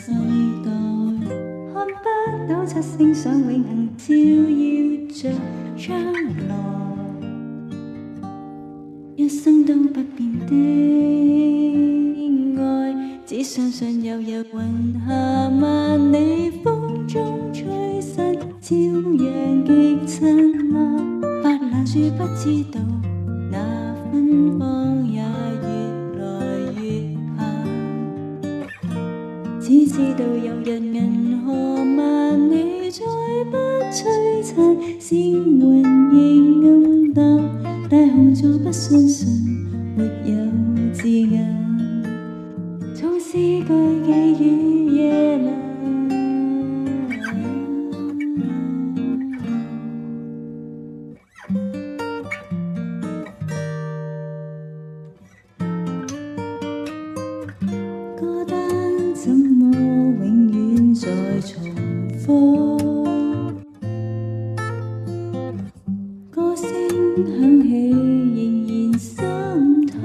世代，看不到七星想永恆照耀着將來，一生都不變的愛，只相信有日雲下萬里風中吹散，照樣極燦爛。白蘭樹不知道那芬芳也越來越淡，只知道有日銀河萬里再不璀璨，星雲亦暗淡，大紅座不相信沒有字眼，從詩句寄予夜闌。歌單怎麼永遠在重複，歌聲響起仍然心痛，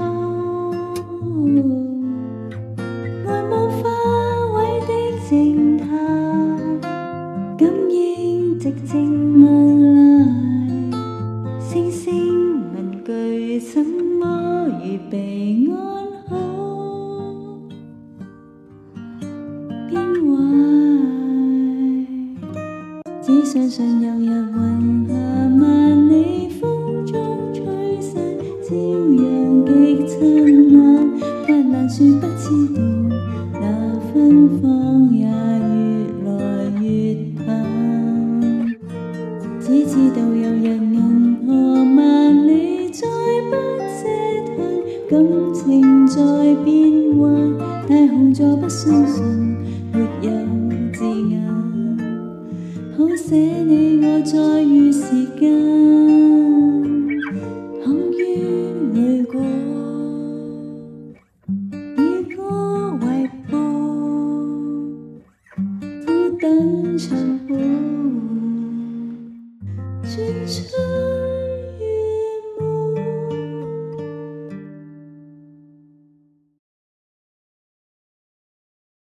愛慕花卉的靜態，感應寂靜問來，星星問句怎麼預備安好，只相信有日雲下萬里風中吹散，朝陽極燦爛。白蘭樹不知道那芬芳也越來越淡，只知道有日銀河萬里再不嗟嘆，感情在變幻，大紅座不相信沒有字眼，好寫你我再遇時間，陷於淚過，以歌為伴，苦等唱伴，轉出